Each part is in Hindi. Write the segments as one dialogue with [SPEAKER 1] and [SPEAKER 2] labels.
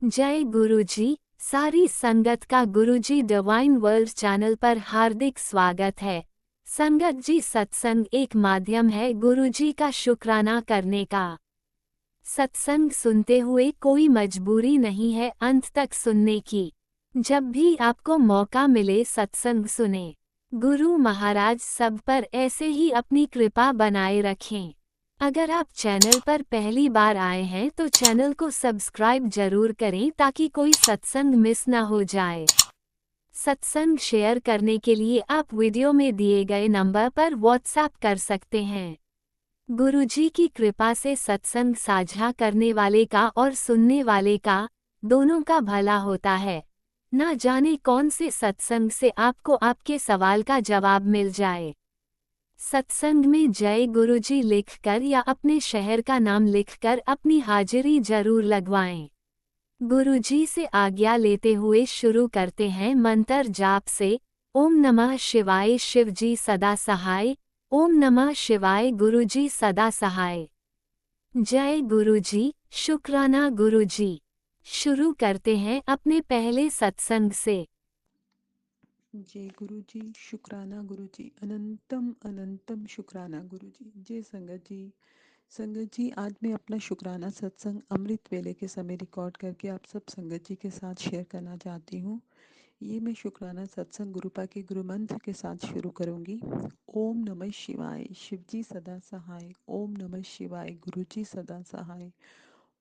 [SPEAKER 1] जय गुरुजी। सारी संगत का गुरुजी डिवाइन वर्ल्ड चैनल पर हार्दिक स्वागत है। संगत जी, सत्संग एक माध्यम है गुरुजी का शुक्राना करने का। सत्संग सुनते हुए कोई मजबूरी नहीं है अंत तक सुनने की। जब भी आपको मौका मिले सत्संग सुने। गुरु महाराज सब पर ऐसे ही अपनी कृपा बनाए रखें। अगर आप चैनल पर पहली बार आए हैं तो चैनल को सब्सक्राइब जरूर करें ताकि कोई सत्संग मिस ना हो जाए। सत्संग शेयर करने के लिए आप वीडियो में दिए गए नंबर पर व्हाट्सएप कर सकते हैं। गुरुजी की कृपा से सत्संग साझा करने वाले का और सुनने वाले का, दोनों का भला होता है। ना जाने कौन से सत्संग से आपको आपके सवाल का जवाब मिल जाए। सत्संग में जय गुरुजी लिखकर या अपने शहर का नाम लिखकर अपनी हाजिरी जरूर लगवाएं। गुरुजी से आज्ञा लेते हुए शुरू करते हैं मंत्र जाप से। ओम नमः शिवाय शिवजी सदा सहाय। ओम नमः शिवाय गुरुजी सदा सहाय। जय गुरुजी, शुक्राना गुरुजी। शुरू करते हैं अपने पहले सत्संग से।
[SPEAKER 2] जय गुरु जी, शुक्राना गुरु जी, अनंतम अनंतम शुक्राना गुरु जी। जय संगत जी। संगत जी, आज मैं अपना शुक्राना सत्संग अमृत वेले के समय रिकॉर्ड करके आप सब संगत जी के साथ शेयर करना चाहती हूँ। ये मैं शुक्राना सत्संग गुरुपा के गुरु मंत्र के साथ शुरू करूँगी। ओम नमः शिवाय, शिवजी सदा सहाय। ओम नमः शिवाय, गुरु जी सदा सहाय।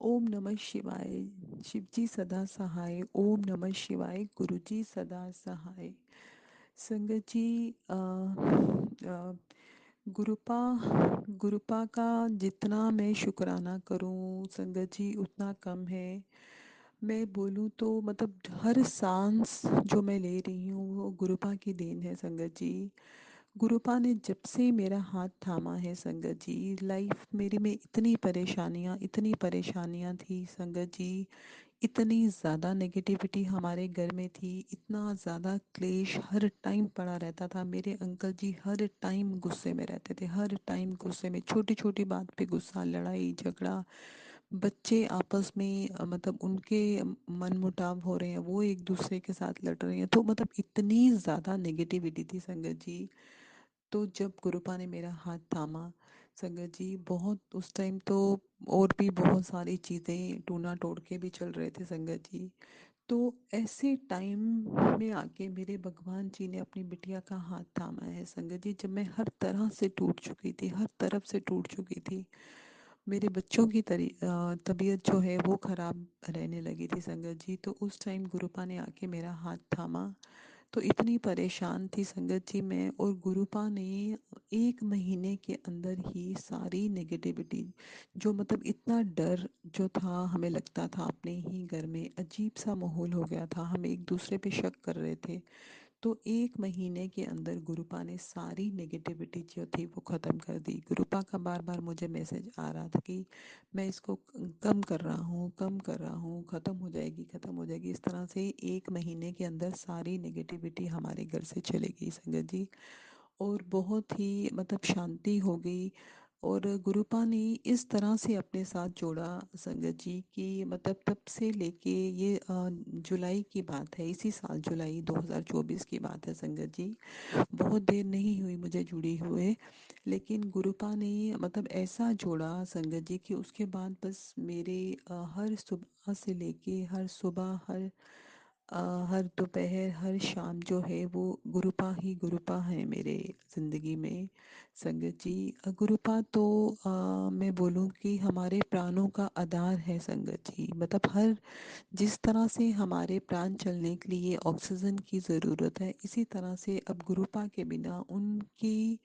[SPEAKER 2] ओम नमः शिवाय, शिवजी सदा सहाय। ओम नमः शिवाय, गुरु जी सदा सहाय। संगत जी, गुरुपा गुरुपा का जितना मैं शुक्राना करूं संगत जी उतना कम है। मैं बोलूं तो मतलब हर सांस जो मैं ले रही हूँ वो गुरुपा की देन है संगत जी। गुरुपा ने जब से मेरा हाथ थामा है संगत जी, लाइफ मेरी में इतनी परेशानियां थी संगत जी। इतनी ज़्यादा नेगेटिविटी हमारे घर में थी, इतना ज़्यादा क्लेश हर टाइम पड़ा रहता था। मेरे अंकल जी हर टाइम गुस्से में रहते थे, हर टाइम गुस्से में, छोटी छोटी बात पे गुस्सा, लड़ाई झगड़ा। बच्चे आपस में मतलब उनके मनमुटाव हो रहे हैं, वो एक दूसरे के साथ लड़ रहे हैं, तो मतलब इतनी ज़्यादा नेगेटिविटी थी संगत जी। तो जब गुरुपा ने मेरा हाथ थामा संगत जी, बहुत उस टाइम तो और भी बहुत सारी चीज़ें टूना तोड़ के भी चल रहे थे संगत जी। तो ऐसे टाइम में आके मेरे भगवान जी ने अपनी बिटिया का हाथ थामा है संगत जी। जब मैं हर तरह से टूट चुकी थी, हर तरफ से टूट चुकी थी, मेरे बच्चों की तबीयत जो है वो ख़राब रहने लगी थी संगत जी, तो उस टाइम गुरुपा ने आके मेरा हाथ थामा। तो इतनी परेशान थी संगत जी मैं, और गुरुपा ने 1 महीने के अंदर ही सारी नेगेटिविटी, जो मतलब इतना डर जो था, हमें लगता था अपने ही घर में अजीब सा माहौल हो गया था, हम एक दूसरे पे शक कर रहे थे। तो 1 महीने के अंदर गुरुपा ने सारी नेगेटिविटी जो थी वो ख़त्म कर दी। गुरुपा का बार बार मुझे मैसेज आ रहा था कि मैं इसको कम कर रहा हूँ, कम कर रहा हूँ, ख़त्म हो जाएगी, ख़त्म हो जाएगी। इस तरह से 1 महीने के अंदर सारी नेगेटिविटी हमारे घर से चली गई संगत जी, और बहुत ही मतलब शांति हो गई। और गुरुपा ने इस तरह से अपने साथ जोड़ा संगत जी कि मतलब तब से लेके ये जुलाई की बात है, इसी साल जुलाई 2024 की बात है संगत जी। बहुत देर नहीं हुई मुझे जुड़ी हुए, लेकिन गुरुपा ने मतलब ऐसा जोड़ा संगत जी कि उसके बाद बस मेरे हर सुबह से लेके हर सुबह, हर दोपहर, हर शाम जो है वो गुरुपा ही गुरुपा है मेरे ज़िंदगी में संगत जी। गुरुपा तो मैं बोलूँ कि हमारे प्राणों का आधार है संगत जी। मतलब हर जिस तरह से हमारे प्राण चलने के लिए ऑक्सीजन की ज़रूरत है, इसी तरह से अब गुरुपा के बिना, उनकी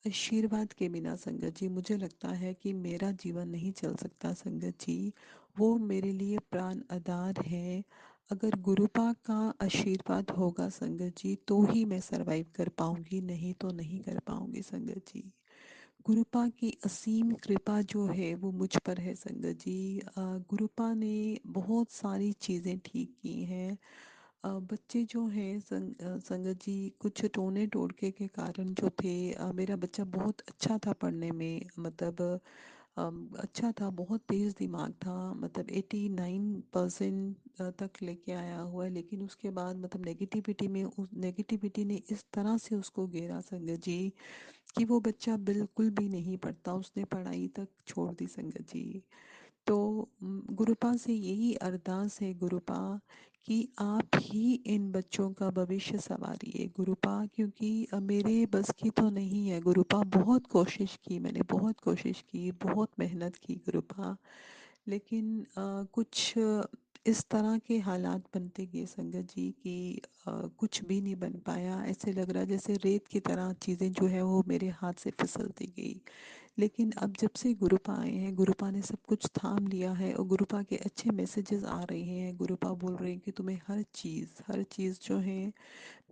[SPEAKER 2] आशीर्वाद के बिना संगत जी, मुझे लगता है कि मेरा जीवन नहीं चल सकता संगत जी। वो मेरे लिए प्राण आधार है। अगर गुरुपा का आशीर्वाद होगा संगत जी तो ही मैं सरवाइव कर पाऊंगी, नहीं तो नहीं कर पाऊंगी संगत जी। गुरुपा की असीम कृपा जो है वो मुझ पर है संगत जी। गुरुपा ने बहुत सारी चीज़ें ठीक की हैं। बच्चे जो हैं संगत जी, कुछ टोने टोटके के कारण जो थे, मेरा बच्चा बहुत अच्छा था पढ़ने में, मतलब अच्छा था, बहुत तेज़ दिमाग था, मतलब 89% तक लेके आया हुआ है, लेकिन उसके बाद मतलब नेगेटिविटी में, उस नेगेटिविटी ने इस तरह से उसको घेरा संगत जी कि वो बच्चा बिल्कुल भी नहीं पढ़ता, उसने पढ़ाई तक छोड़ दी संगत जी। तो गुरुपा से यही अरदास है गुरुपा कि आप ही इन बच्चों का भविष्य संवारिए गुरुपा, क्योंकि मेरे बस की तो नहीं है गुरुपा। बहुत कोशिश की मैंने, बहुत कोशिश की, बहुत मेहनत की गुरुपा, लेकिन कुछ इस तरह के हालात बनते गए संगत जी कि कुछ भी नहीं बन पाया। ऐसे लग रहा जैसे रेत की तरह चीज़ें जो है वो मेरे हाथ से फिसलती गई। लेकिन अब जब से गुरुपा आए हैं, गुरुपा ने सब कुछ थाम लिया है और गुरुपा के अच्छे मैसेजेस आ रहे हैं। गुरुपा बोल रहे हैं कि तुम्हें हर चीज़ जो है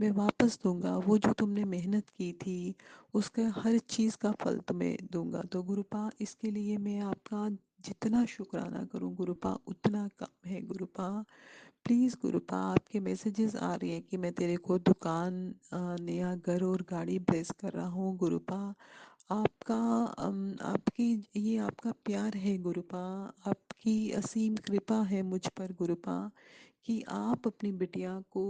[SPEAKER 2] मैं वापस दूंगा, वो जो तुमने मेहनत की थी उसका हर चीज़ का फल तुम्हें दूंगा। तो गुरुपा, इसके लिए मैं आपका जितना शुक्राना करूं गुरुपा उतना कम है गुरुपा। प्लीज़ गुरुपा, आपके मैसेजेस आ रही है कि मैं तेरे को दुकान, नया घर और गाड़ी ब्लेस कर रहा हूँ गुरुपा। आपका आपकी, ये आपका प्यार है गुरुपा, आपकी असीम कृपा है मुझ पर गुरुपा, कि आप अपनी बिटिया को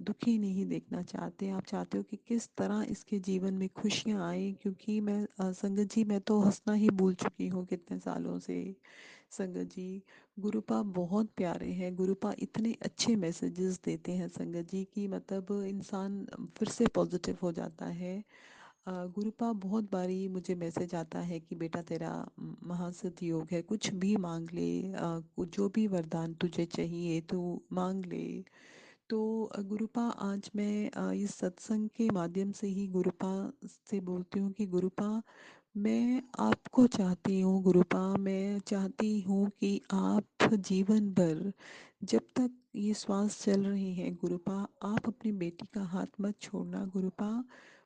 [SPEAKER 2] दुखी नहीं देखना चाहते। आप चाहते हो कि किस तरह इसके जीवन में खुशियाँ आए, क्योंकि मैं संगत जी, मैं तो हंसना ही भूल चुकी हूँ कितने सालों से संगत जी। गुरुपा बहुत प्यारे हैं गुरुपा, इतने अच्छे मैसेजेस देते हैं संगत जी कि मतलब इंसान फिर से पॉजिटिव हो जाता है। गुरुपा, बहुत बारी मुझे मैसेज आता है कि बेटा तेरा महासिद्ध योग है, कुछ भी मांग ले, जो भी वरदान तुझे चाहिए तू मांग ले। तो गुरुपा, आज मैं इस सत्संग के माध्यम से ही गुरुपा से बोलती हूँ कि गुरुपा, मैं आपको चाहती हूँ गुरुपा, मैं चाहती हूँ कि आप जीवन भर, जब तक ये श्वास चल रही है गुरुपा, आप अपनी बेटी का हाथ मत छोड़ना गुरुपा।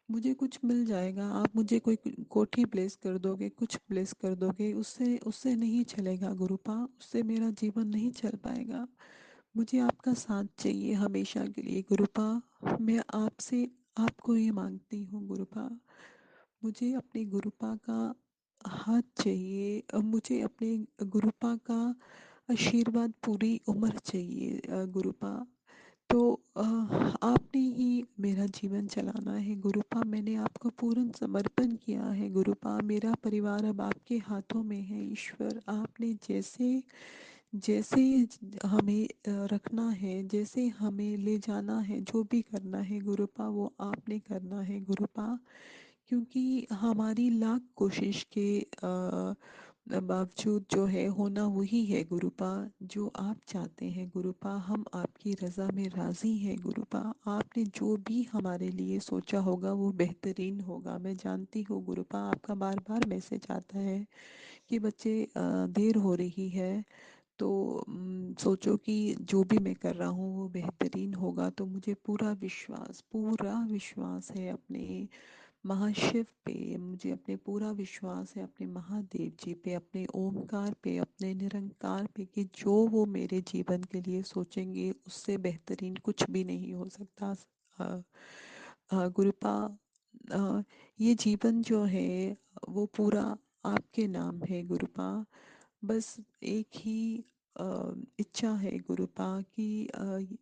[SPEAKER 2] मुझे कुछ मिल जाएगा, आप मुझे कोई कोठी प्लेस कर दोगे, कुछ प्लेस कर दोगे, उससे उससे नहीं चलेगा गुरुपा, उससे मेरा जीवन नहीं चल पाएगा। मुझे आपका साथ चाहिए हमेशा के लिए गुरुपा। मैं आपसे, आपको ये मांगती हूँ गुरुपा, मुझे अपने गुरुपा का हाथ चाहिए, मुझे अपने गुरुपा का आशीर्वाद पूरी उम्र चाहिए गुरुपा। तो आपने ही मेरा जीवन चलाना है गुरुपा, मैंने आपको पूर्ण समर्पण किया है गुरुपा। मेरा परिवार अब आपके हाथों में है ईश्वर, आपने जैसे जैसे हमें रखना है, जैसे हमें ले जाना है, जो भी करना है गुरुपा वो आपने करना है गुरुपा। क्योंकि हमारी लाख कोशिश के बावजूद जो है होना वही है गुरुपा, जो आप चाहते हैं गुरुपा। हम आपकी रज़ा में राज़ी हैं गुरुपा। आपने जो भी हमारे लिए सोचा होगा वो बेहतरीन होगा, मैं जानती हूँ गुरुपा। आपका बार बार मैसेज आता है कि बच्चे देर हो रही है, तो सोचो कि जो भी मैं कर रहा हूँ वो बेहतरीन होगा। तो मुझे पूरा विश्वास है अपने महाशिव पे, मुझे अपने पूरा विश्वास है अपने महादेव जी पे, अपने ओमकार पे, अपने निरंकार पे, कि जो वो मेरे जीवन के लिए सोचेंगे उससे बेहतरीन कुछ भी नहीं हो सकता। गुरुपा, अ, ये जीवन जो है वो पूरा आपके नाम है गुरुपा। बस एक ही अ, इच्छा है गुरुपा कि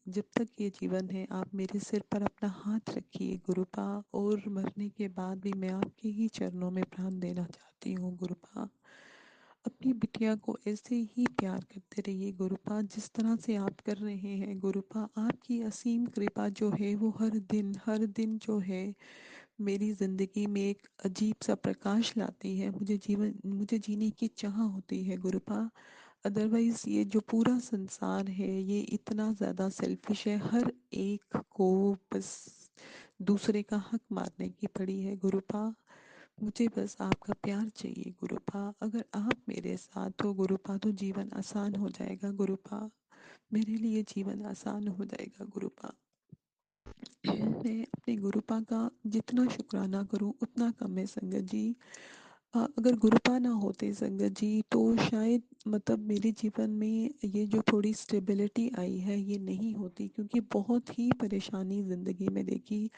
[SPEAKER 2] जब तक ये जीवन है आप मेरे सिर पर अपना हाथ रखिए गुरुपा, और मरने के बाद भी मैं आपके ही चरणों में प्राण देना चाहती हूँ गुरुपा। अपनी बिटिया को ऐसे ही प्यार करते रहिए गुरुपा, जिस तरह से आप कर रहे हैं गुरुपा। आपकी असीम कृपा जो है वो हर दिन जो है मेरी ज़िंदगी में एक अजीब सा प्रकाश लाती है। मुझे जीने की चाह होती है गुरुपा। अदरवाइज ये जो पूरा संसार है ये इतना ज़्यादा सेल्फिश है, हर एक को बस दूसरे का हक मारने की पड़ी है गुरुपा। मुझे बस आपका प्यार चाहिए गुरुपा, अगर आप मेरे साथ हो गुरुपा तो जीवन आसान हो जाएगा गुरुपा, मेरे लिए जीवन आसान हो जाएगा गुरुपा। मैं अपने गुरुपा का जितना शुक्राना करूं उतना कम है संगत जी। अगर गुरुपा ना होते संगत जी तो शायद मतलब मेरे जीवन में ये जो थोड़ी स्टेबिलिटी आई है ये नहीं होती, क्योंकि बहुत ही परेशानी ज़िंदगी में देखी।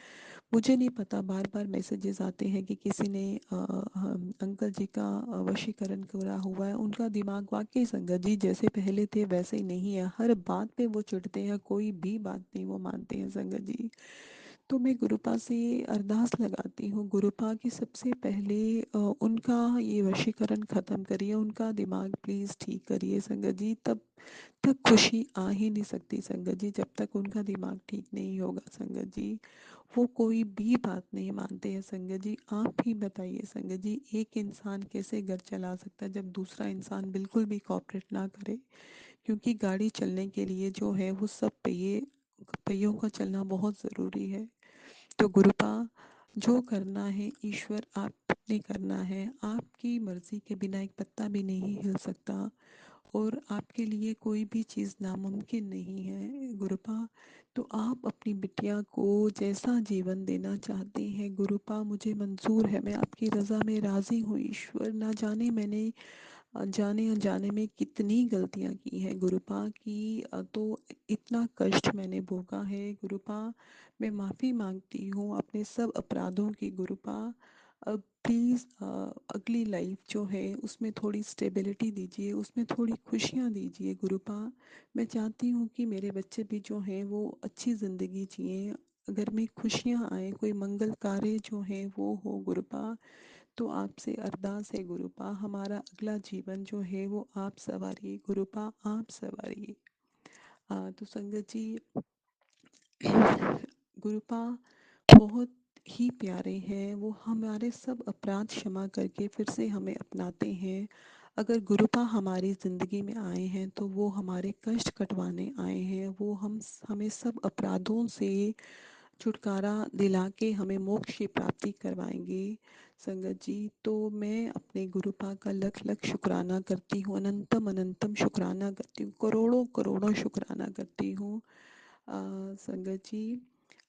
[SPEAKER 2] मुझे नहीं पता, बार बार मैसेजेस आते हैं कि किसी ने अंकल जी का वशीकरण करा हुआ है। उनका दिमाग वाकई संगत जी जैसे पहले थे वैसे ही नहीं है, हर बात पे वो चिढ़ते हैं, कोई भी बात नहीं वो मानते हैं संगत जी। तो मैं गुरुपा से अरदास लगाती हूँ, गुरुपा की सबसे पहले उनका ये वशीकरण ख़त्म करिए, उनका दिमाग प्लीज़ ठीक करिए संगत जी। तब तक खुशी आ ही नहीं सकती संगत जी, जब तक उनका दिमाग ठीक नहीं होगा संगत जी। वो कोई भी बात नहीं मानते हैं संगत जी। आप ही बताइए संगत जी, एक इंसान कैसे घर चला सकता है जब दूसरा इंसान बिल्कुल भी कोऑपरेट ना करे। क्योंकि गाड़ी चलने के लिए जो है वो सब पहियों का चलना बहुत ज़रूरी है। तो गुरुपा, जो करना है ईश्वर आपने करना है, आपकी मर्जी के बिना एक पत्ता भी नहीं हिल सकता, और आपके लिए कोई भी चीज़ नामुमकिन नहीं है गुरुपा। तो आप अपनी बिटिया को जैसा जीवन देना चाहते हैं गुरुपा, मुझे मंजूर है, मैं आपकी रज़ा में राज़ी हूँ ईश्वर। ना जाने मैंने जाने अनजाने में कितनी गलतियाँ की हैं गुरुपा की, तो इतना कष्ट मैंने भोगा है गुरुपा। मैं माफ़ी मांगती हूँ अपने सब अपराधों की गुरुपा। अब प्लीज़ अगली लाइफ जो है उसमें थोड़ी स्टेबिलिटी दीजिए, उसमें थोड़ी खुशियाँ दीजिए गुरुपा। मैं चाहती हूँ कि मेरे बच्चे भी जो हैं वो अच्छी ज़िंदगी जिएं, घर में खुशियाँ आए, कोई मंगल कार्य जो है वो हो गुरुपा। तो आपसे अरदास है गुरुपा, हमारा अगला जीवन जो है वो आप सवारिए गुरुपा, आप सवारिए। तो संगत जी, गुरुपा बहुत ही प्यारे हैं, वो हमारे सब अपराध क्षमा करके फिर से हमें अपनाते हैं। अगर गुरुपा हमारी ज़िंदगी में आए हैं तो वो हमारे कष्ट कटवाने आए हैं, वो हमें सब अपराधों से छुटकारा दिला के हमें मोक्ष की प्राप्ति करवाएंगे संगत जी। तो मैं अपने गुरुपा का लख लख शुक्राना करती हूँ, अनंतम अनंतम शुक्राना करती हूँ, करोड़ों करोड़ों शुक्राना करती हूँ संगत जी।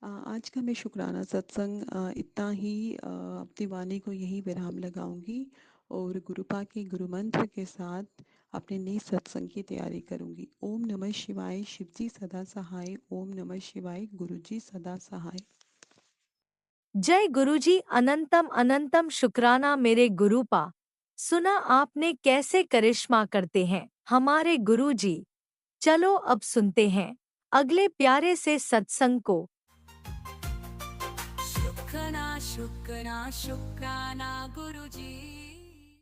[SPEAKER 2] आज का मैं शुक्राना सत्संग इतना ही अपनी वाणी को यही विराम लगाऊंगी, और गुरुपा के गुरु मंत्र के साथ अपने नए सत्संग की तैयारी करूंगी। ओम नमः शिवाय, शिवजी सदा सहाय। ओम नमः शिवाय, गुरुजी सदा सहाय।
[SPEAKER 3] जय गुरुजी, अनंतम अनंतम शुक्राना मेरे गुरुपा। सुना आपने कैसे करिश्मा करते हैं हमारे गुरुजी। चलो अब सुनते हैं अगले प्यारे से सत्संग को।
[SPEAKER 4] शुक्राना शुक्राना शुक्राना गुरुजी।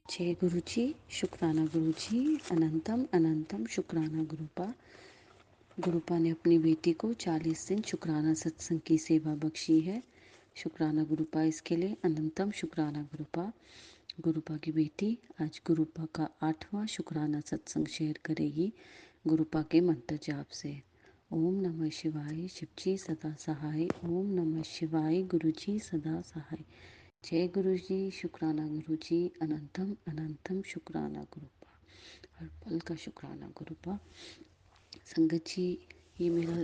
[SPEAKER 5] जय गुरु जी, शुक्राना गुरु जी, अनंतम अनंतम शुक्राना गुरुपा। गुरुपा ने अपनी बेटी को 40 दिन शुक्राना सत्संग की सेवा बख्शी है। शुक्राना गुरुपा इसके लिए, अनंतम शुक्राना गुरुपा। गुरुपा की बेटी आज गुरुपा का 8वां शुक्राना सत्संग शेयर करेगी गुरुपा के मंत्र जाप से। ओम नमः शिवाय, शिवजी सदा सहाय। ओम नमः शिवाय, गुरुजी सदा सहाय। जय गुरु जी, शुक्राना गुरु जी, अनंतम अनंतम शुक्राना गुरुपा। हर पल का शुक्राना गुरुपा। संगत जी, ये मेरा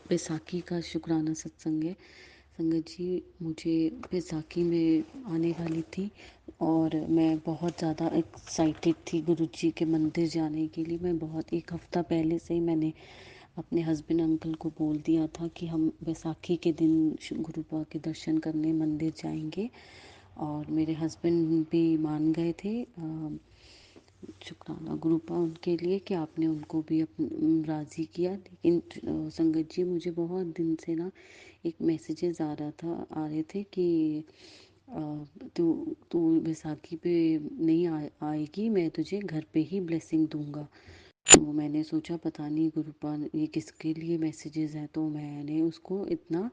[SPEAKER 5] बैसाखी का शुक्राना सत्संग है। संगत जी, मुझे बैसाखी में आने वाली थी और मैं बहुत ज़्यादा एक्साइटेड थी गुरु जी के मंदिर जाने के लिए। मैं बहुत एक हफ़्ता पहले से ही मैंने अपने हस्बैंड अंकल को बोल दिया था कि हम बैसाखी के दिन गुरुपा के दर्शन करने मंदिर जाएंगे, और मेरे हस्बैंड भी मान गए थे। शुक्राना गुरुपा उनके लिए कि आपने उनको भी राज़ी किया। लेकिन संगत जी, मुझे बहुत दिन से ना एक मैसेजेस आ रहे थे कि अ, तू तू बैसाखी पे नहीं आएगी, मैं तुझे घर पे ही ब्लेसिंग दूंगा। तो मैंने सोचा पता नहीं गुरुपा ये किसके लिए मैसेजेस हैं, तो मैंने उसको इतना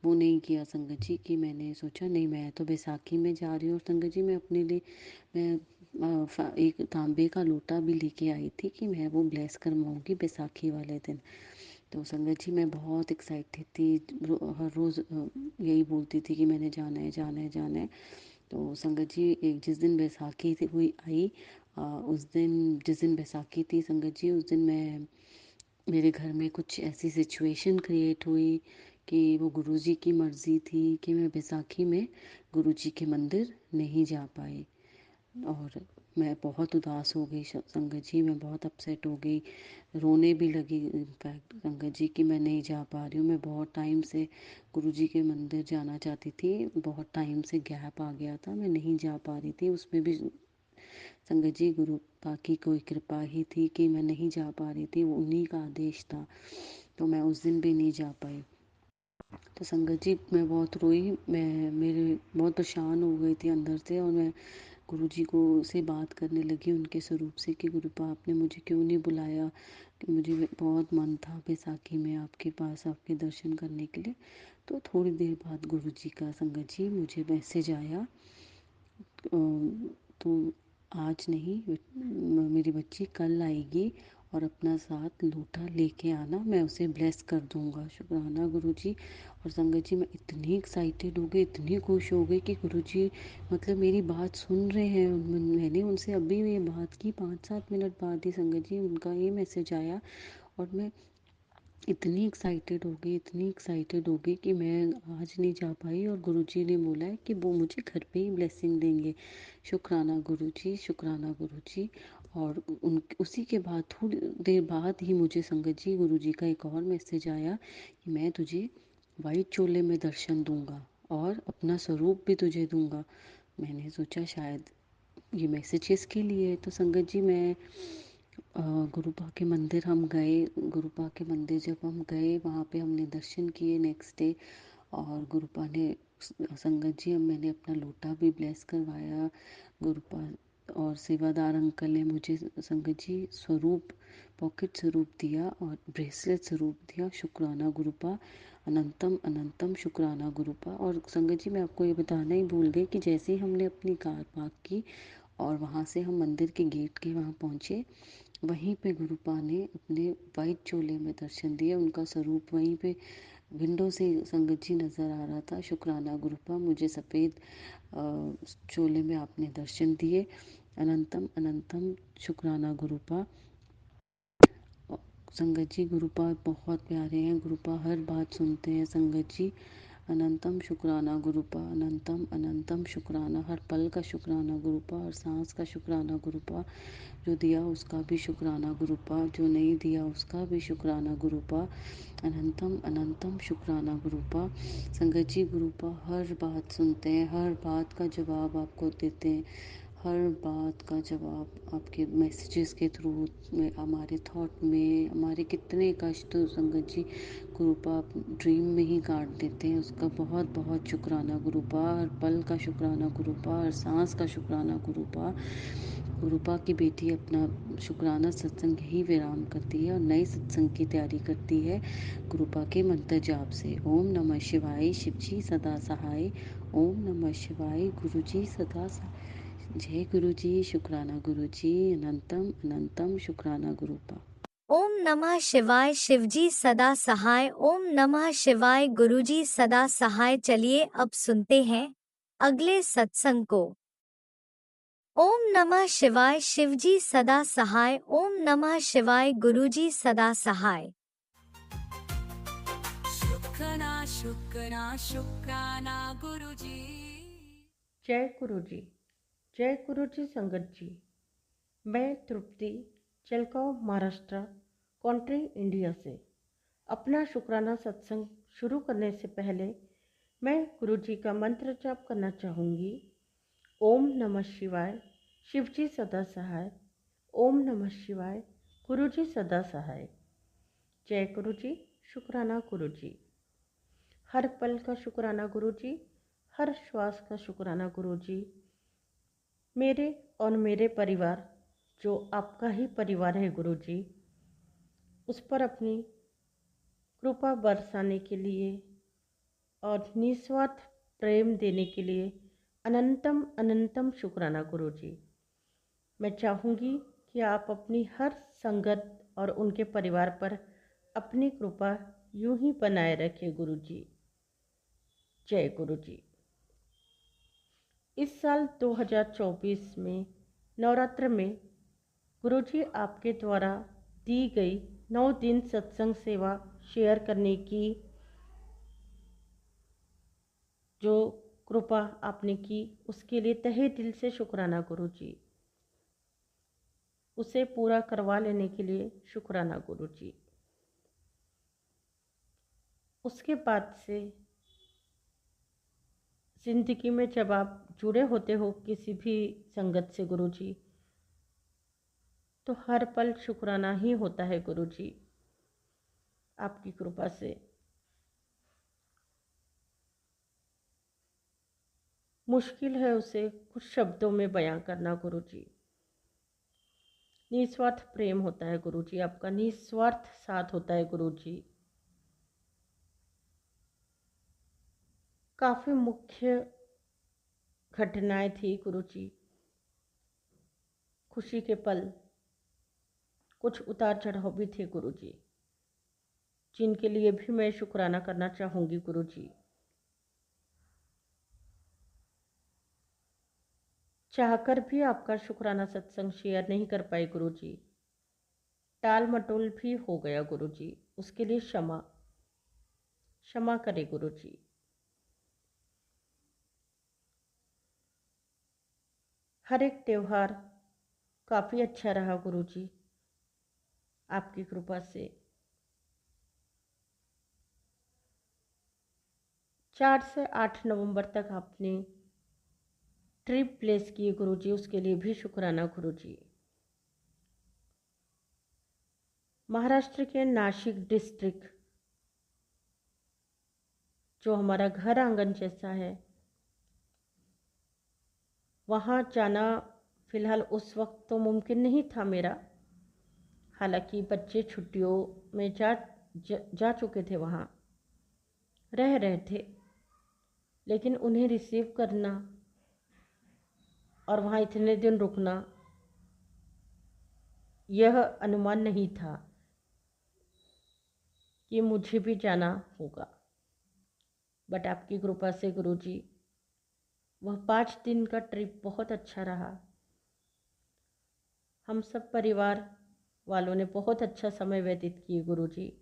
[SPEAKER 5] वो नहीं किया संगत जी, कि मैंने सोचा नहीं, मैं तो बैसाखी में जा रही हूँ। और संगत जी, मैं अपने लिए मैं एक तांबे का लोटा भी लेके आई थी कि मैं वो ब्लेस करवाऊँगी बैसाखी वाले दिन। तो संगत जी, मैं बहुत एक्साइटेड थी, हर रोज़ यही बोलती थी कि मैंने जाना है जाना है जाना है। तो संगत जी, एक जिस दिन बैसाखी थी हुई आई, उस दिन जिस दिन बैसाखी थी संगत जी, उस दिन मैं मेरे घर में कुछ ऐसी सिचुएशन क्रिएट हुई कि वो गुरुजी की मर्ज़ी थी कि मैं बैसाखी में गुरुजी के मंदिर नहीं जा पाई। और मैं बहुत उदास हो गई संगत जी, मैं बहुत अपसेट हो गई, रोने भी लगी इनफैक्ट संगत जी कि मैं नहीं जा पा रही हूँ। मैं बहुत टाइम से गुरुजी के मंदिर जाना चाहती थी, बहुत टाइम से गैप आ गया था, मैं नहीं जा पा रही थी। उसमें भी संगत जी गुरु की कोई कृपा ही थी कि मैं नहीं जा पा रही थी, वो उन्हीं का आदेश था, तो मैं उस दिन भी नहीं जा पाई। तो संगत जी मैं बहुत रोई, मैं मेरे बहुत परेशान हो गई थी अंदर से, और मैं गुरुजी को से बात करने लगी उनके स्वरूप से कि गुरुपा आपने मुझे क्यों नहीं बुलाया, कि मुझे बहुत मन था बैसाखी में आपके पास आपके दर्शन करने के लिए। तो थोड़ी देर बाद गुरुजी का संगत जी मुझे मैसेज आया, तो आज नहीं मेरी बच्ची कल आएगी और अपना साथ लोटा लेके आना, मैं उसे ब्लेस कर दूंगा। शुक्राना गुरुजी। और संगत जी मैं इतनी एक्साइटेड हो गई, इतनी खुश हो गई कि गुरुजी मतलब मेरी बात सुन रहे हैं। मैंने उनसे अभी ये बात की 5-7 मिनट बाद ही संगत जी उनका ये मैसेज आया, और मैं इतनी एक्साइटेड हो गई, इतनी एक्साइटेड हो गई कि मैं आज नहीं जा पाई, और गुरुजी ने बोला है कि वो मुझे घर पे ही ब्लेसिंग देंगे। शुक्राना गुरुजी, शुक्राना गुरुजी। और उन उसी के बाद थोड़ी देर बाद ही मुझे संगत जी गुरुजी का एक और मैसेज आया कि मैं तुझे वाइट चोले में दर्शन दूंगा और अपना स्वरूप भी तुझे दूंगा। मैंने सोचा शायद ये मैसेज किसके लिए है। तो संगत जी मैं गुरुपा के मंदिर हम गए, गुरुपा के मंदिर जब हम गए वहाँ पे हमने दर्शन किए नेक्स्ट डे, और गुरुपा ने संगत जी मैंने अपना लोटा भी ब्लेस करवाया। गुरुपा और सेवादार अंकल ने मुझे संगत जी स्वरूप पॉकेट स्वरूप दिया और ब्रेसलेट स्वरूप दिया। शुक्राना गुरुपा, अनंतम अनंतम शुक्राना गुरुपा। और संगत जी मैं आपको ये बताना ही भूल गई कि जैसे ही हमने अपनी कार पार्क की और वहाँ से हम मंदिर के गेट के वहाँ पहुँचे, वहीं पे गुरुपा ने अपने वाइट चोले में दर्शन दिए। उनका स्वरूप वहीं पे विंडो से संगत जी नज़र आ रहा था। शुक्राना गुरुपा, मुझे सफ़ेद चोले में आपने दर्शन दिए। अनंतम अनंतम शुक्राना गुरुपा। संगत जी गुरुपा बहुत प्यारे हैं, गुरुपा हर बात सुनते हैं संगत जी। अनंतम शुक्राना गुरुपा, अनंतम अनंतम शुक्राना, हर पल का शुक्राना गुरुपा, हर सांस का शुक्राना गुरुपा। जो दिया उसका भी शुक्राना गुरुपा, जो नहीं दिया उसका भी शुक्राना गुरुपा। अनंतम अनंतम शुक्राना गुरुपा। संगत जी गुरुपा हर बात सुनते हैं, हर बात का जवाब आपको देते हैं, हर बात का जवाब आपके मैसेजेस के थ्रू में, हमारे थॉट में, हमारे कितने कष्ट तो संगत जी गुरुपा आप ड्रीम में ही काट देते हैं। उसका बहुत बहुत शुक्राना गुरुपा, हर पल का शुक्राना गुरुपा, हर सांस का शुक्राना गुरुपा। गुरुपा की बेटी अपना शुक्राना सत्संग यही विराम करती है और नए सत्संग की तैयारी करती है गुरुपा के मंत्र जाप से। ओम नमः शिवाय, शिवजी सदा सहाय। ओम नमः शिवाय, गुरुजी सदा सहाय। जय गुरुजी, शुक्राना गुरुजी, अनंतम अनंतम शुक्राना गुरुपा।
[SPEAKER 3] ओम नमः शिवाय, शिवजी सदा सहाय। ओम नमः शिवाय, गुरुजी सदा सहाय। चलिए अब सुनते हैं अगले सत्संग को। ओम नमः शिवाय, शिवजी सदा सहाय। ओम नमः शिवाय, गुरुजी सदा सहाय।
[SPEAKER 4] शुक्राना शुक्राना शुक्राना गुरुजी।
[SPEAKER 6] जय गुरु जी, जय गुरु जी संगत जी। मैं तृप्ति जलगांव महाराष्ट्र कंट्री इंडिया से अपना शुक्राना सत्संग शुरू करने से पहले मैं गुरु जी का मंत्र जाप करना चाहूँगी। ओम नमः शिवाय, शिवजी सदा सहाय। ओम नमः शिवाय, गुरु जी सदा सहाय। जय गुरु जी, शुक्राना गुरु जी। हर पल का शुक्राना गुरु जी, हर श्वास का शुक्राना गुरु जी। मेरे और मेरे परिवार जो आपका ही परिवार है गुरु जी, उस पर अपनी कृपा बरसाने के लिए और निस्वार्थ प्रेम देने के लिए अनंतम अनंतम शुक्राना गुरु जी। मैं चाहूँगी कि आप अपनी हर संगत और उनके परिवार पर अपनी कृपा यूं ही बनाए रखें गुरु जी। जय गुरु जी। इस साल 2024 में नवरात्र में गुरुजी आपके द्वारा दी गई 9 दिन सत्संग सेवा शेयर करने की जो कृपा आपने की, उसके लिए तहे दिल से शुक्राना गुरुजी। उसे पूरा करवा लेने के लिए शुक्राना गुरुजी। उसके बाद से ज़िंदगी में जब आप जुड़े होते हो किसी भी संगत से गुरुजी, तो हर पल शुक्राना ही होता है गुरुजी, आपकी कृपा से। मुश्किल है उसे कुछ शब्दों में बयां करना गुरुजी। निस्वार्थ प्रेम होता है गुरुजी, आपका निस्वार्थ साथ होता है गुरुजी। काफ़ी मुख्य घटनाएं थी गुरुजी, खुशी के पल, कुछ उतार चढ़ाव भी थे गुरुजी, जिनके लिए भी मैं शुक्राना करना चाहूँगी गुरुजी। चाहकर भी आपका शुक्राना सत्संग शेयर नहीं कर पाए गुरुजी, टाल मटोल भी हो गया गुरुजी, उसके लिए क्षमा क्षमा करे गुरुजी। हर एक त्यौहार काफ़ी अच्छा रहा गुरुजी, आपकी कृपा से। 4 से 8 नवंबर तक आपने ट्रिप प्लेस किए गुरुजी, उसके लिए भी शुक्राना गुरुजी। महाराष्ट्र के नासिक डिस्ट्रिक्ट, जो हमारा घर आंगन जैसा है, वहाँ जाना फ़िलहाल उस वक्त तो मुमकिन नहीं था मेरा। हालांकि बच्चे छुट्टियों में जा चुके थे, वहाँ रह रहे थे, लेकिन उन्हें रिसीव करना और वहाँ इतने दिन रुकना, यह अनुमान नहीं था कि मुझे भी जाना होगा। बट आपकी कृपा से गुरुजी, वह 5 दिन का ट्रिप बहुत अच्छा रहा। हम सब परिवार वालों ने बहुत अच्छा समय व्यतीत किए गुरुजी।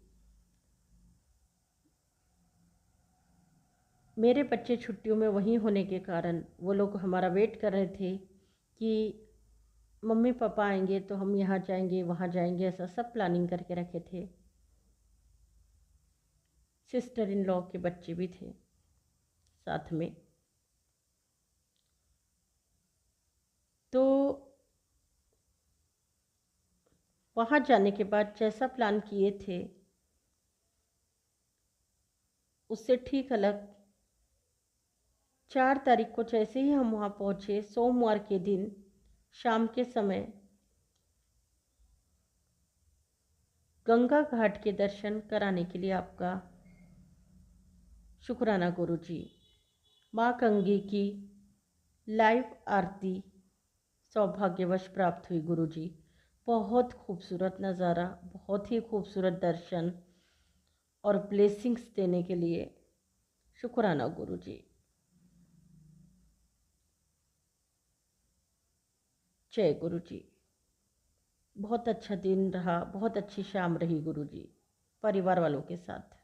[SPEAKER 6] मेरे बच्चे छुट्टियों में वहीं होने के कारण वो लोग हमारा वेट कर रहे थे कि मम्मी पापा आएंगे तो हम यहाँ जाएंगे वहाँ जाएंगे, ऐसा सब प्लानिंग करके रखे थे। सिस्टर इन लॉ के बच्चे भी थे साथ में। तो वहाँ जाने के बाद जैसा प्लान किए थे उससे ठीक अलग 4 तारीख को जैसे ही हम वहाँ पहुँचे, सोमवार के दिन शाम के समय गंगा घाट के दर्शन कराने के लिए आपका शुक्राना गुरुजी। माँ गंगे की लाइव आरती सौभाग्यवश प्राप्त हुई गुरुजी। बहुत खूबसूरत नज़ारा, बहुत ही खूबसूरत दर्शन और ब्लेसिंग्स देने के लिए शुक्राना गुरुजी। जय गुरुजी। बहुत अच्छा दिन रहा, बहुत अच्छी शाम रही गुरुजी, परिवार वालों के साथ।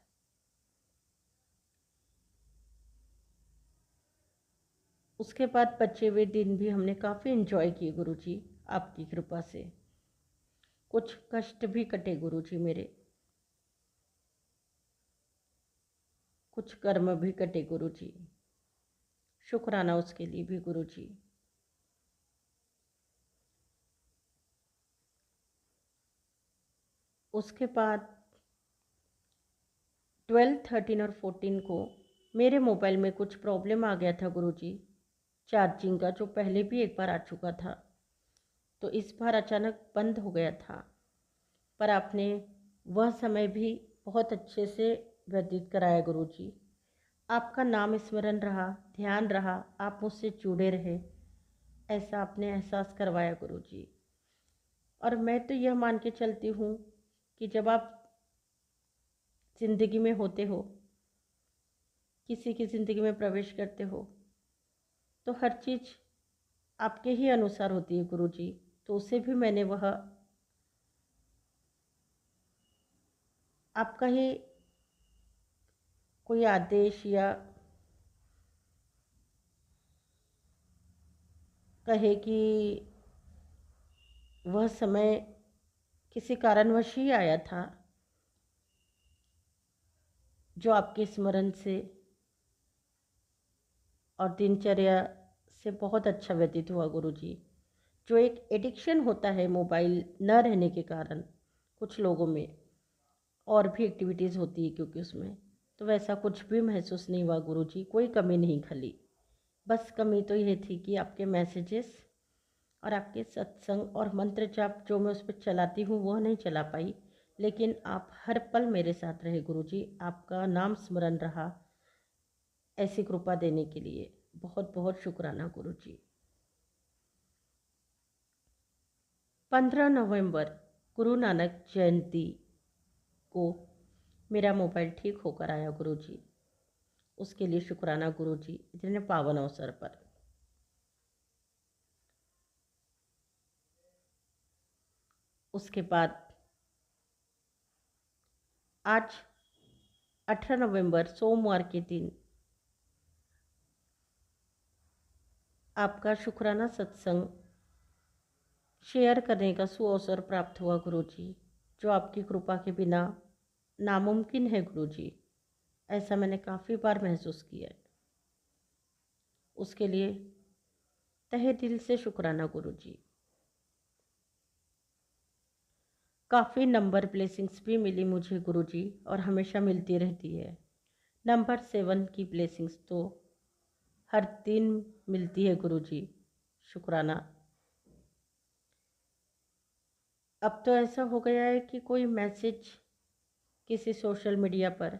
[SPEAKER 6] उसके बाद बचे हुए दिन भी हमने काफ़ी एंजॉय किए गुरुजी, आपकी कृपा से। कुछ कष्ट भी कटे गुरुजी मेरे, कुछ कर्म भी कटे गुरुजी, शुक्राना उसके लिए भी गुरुजी। उसके बाद 12, 13 और 14 को मेरे मोबाइल में कुछ प्रॉब्लम आ गया था गुरुजी, चार्जिंग का, जो पहले भी एक बार आ चुका था। तो इस बार अचानक बंद हो गया था, पर आपने वह समय भी बहुत अच्छे से व्यतीत कराया गुरुजी। आपका नाम स्मरण रहा, ध्यान रहा, आप मुझसे जुड़े रहे, ऐसा आपने एहसास करवाया गुरुजी। और मैं तो यह मान के चलती हूँ कि जब आप ज़िंदगी में होते हो, किसी की ज़िंदगी में प्रवेश करते हो, तो हर चीज़ आपके ही अनुसार होती है गुरुजी। तो उसे भी मैंने वह आपका ही कोई आदेश या कहे कि वह समय किसी कारणवश ही आया था जो आपके स्मरण से और दिनचर्या से बहुत अच्छा व्यतीत हुआ गुरुजी। जो एक एडिक्शन होता है मोबाइल न रहने के कारण कुछ लोगों में, और भी एक्टिविटीज़ होती है क्योंकि उसमें, तो वैसा कुछ भी महसूस नहीं हुआ गुरुजी। कोई कमी नहीं खली। बस कमी तो यह थी कि आपके मैसेजेस और आपके सत्संग और मंत्र जाप जो मैं उस पर चलाती हूँ वह नहीं चला पाई, लेकिन आप हर पल मेरे साथ रहे गुरुजी। आपका नाम स्मरण रहा, ऐसी कृपा देने के लिए बहुत बहुत शुक्राना गुरुजी। 15 नवंबर गुरु नानक जयंती को मेरा मोबाइल ठीक होकर आया गुरुजी। उसके लिए शुक्राना गुरुजी, इतने पावन अवसर पर। उसके बाद आज 18 नवंबर सोमवार के दिन आपका शुक्राना सत्संग शेयर करने का सुअवसर प्राप्त हुआ गुरुजी, जो आपकी कृपा के बिना नामुमकिन है गुरुजी। ऐसा मैंने काफ़ी बार महसूस किया है। उसके लिए तहे दिल से शुक्राना गुरुजी। काफ़ी नंबर ब्लेसिंग्स भी मिली मुझे गुरुजी, और हमेशा मिलती रहती है। नंबर 7 की ब्लेसिंग्स तो हर दिन मिलती है गुरुजी। शुक्राना। अब तो ऐसा हो गया है कि कोई मैसेज किसी सोशल मीडिया पर